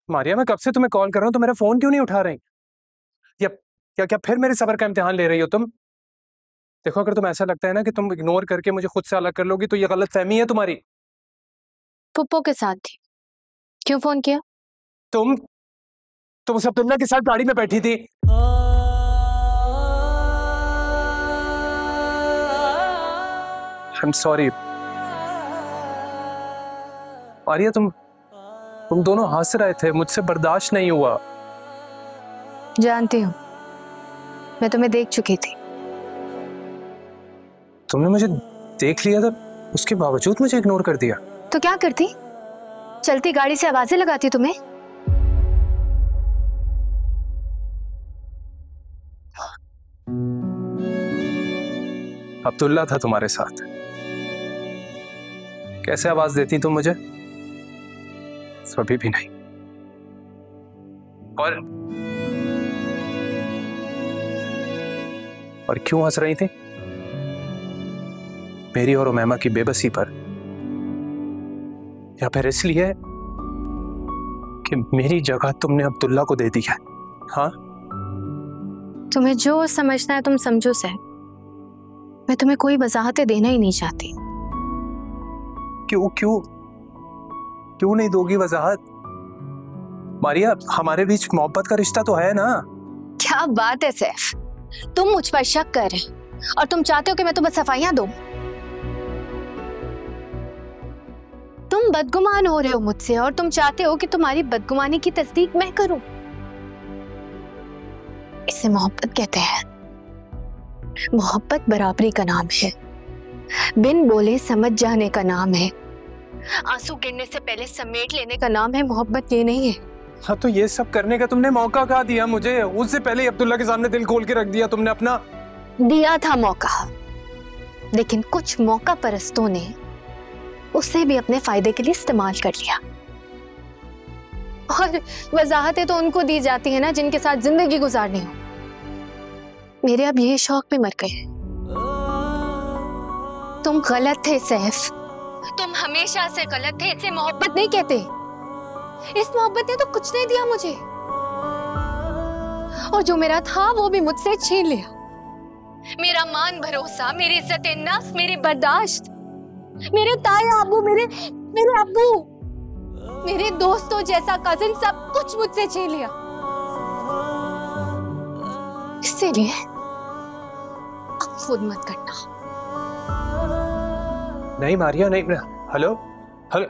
मारिया, मैं कब से तुम्हें कॉल कर रहा हूँ, तो मेरा फोन क्यों नहीं उठा रही? या क्या क्या फिर मेरे सब्र का इम्तिहान ले रही हो तुम? देखो, अगर तुम ऐसा लगता है ना कि तुम इग्नोर करके मुझे खुद से अलग कर लोगी, तो ये गलत फहमी है तुम्हारी। पुप्पो के साथ थी। क्यों फोन किया? तुम उस अब्दुल्ला के साथ गाड़ी में बैठी थी। आई एम सॉरी मारिया, तुम दोनों हंस रहे थे, मुझसे बर्दाश्त नहीं हुआ। जानती हूँ, मैं तुम्हें देख चुकी थी। तुमने मुझे देख लिया था, उसके बावजूद मुझे इग्नोर कर दिया। तो क्या करती? चलती गाड़ी से आवाजें लगाती तुम्हें? अब्दुल्ला था तुम्हारे साथ, कैसे आवाज देती तुम मुझे? कभी भी नहीं। और क्यों हंस रही थी? मेरी और उमैमा की बेबसी पर, या फिर इसलिए कि मेरी जगह तुमने अब्दुल्ला को दे दी है? हाँ, तुम्हें जो समझना है तुम समझो सर। मैं तुम्हें कोई वजाहतें देना ही नहीं चाहती। क्यों क्यों क्यों नहीं दोगी वजाहत? मारिया, हमारे बीच मोहब्बत का रिश्ता तो है ना? क्या बात है सैफ, तुम मुझ पर शक कर रहे और तुम चाहते हो कि मैं तुम्हें सफाइयां दूं। तुम बदगुमान हो रहे हो मुझसे और तुम चाहते हो कि तुम्हारी बदगुमानी की तस्दीक मैं करूं। इसे मोहब्बत कहते हैं। मोहब्बत बराबरी का नाम है, बिन बोले समझ जाने का नाम है, आंसू गिरने से पहले समेट लेने का नाम है। मोहब्बत ये नहीं है। हाँ, तो ये सब करने का तुमने मौका कहाँ दिया मुझे? उससे पहले ही अब्दुल्ला के सामने दिल खोल के रख दिया तुमने अपना। दिया था मौका, लेकिन कुछ मौका परस्तों ने उसे भी अपने फायदे के लिए इस्तेमाल कर लिया। और वजाहतें तो उनको दी जाती है ना जिनके साथ जिंदगी गुजारनी हो। मेरे अब ये शौक भी मर गए। तुम गलत थे सैफ, तुम हमेशा से गलत थे। इसे मोहब्बत नहीं कहते। इस मोहब्बत ने तो कुछ नहीं दिया मुझे, और जो मेरा था वो भी मुझसे छीन लिया। मेरा मान भरोसा, मेरी इज्जत नफ्स, मेरी बर्दाश्त, मेरे ताए अबू, मेरे अब्बू, मेरे दोस्तों जैसा कजिन, सब कुछ मुझसे छीन लिया। इसीलिए अब खुद मत करना। नहीं मारिया, नहीं। Hello hello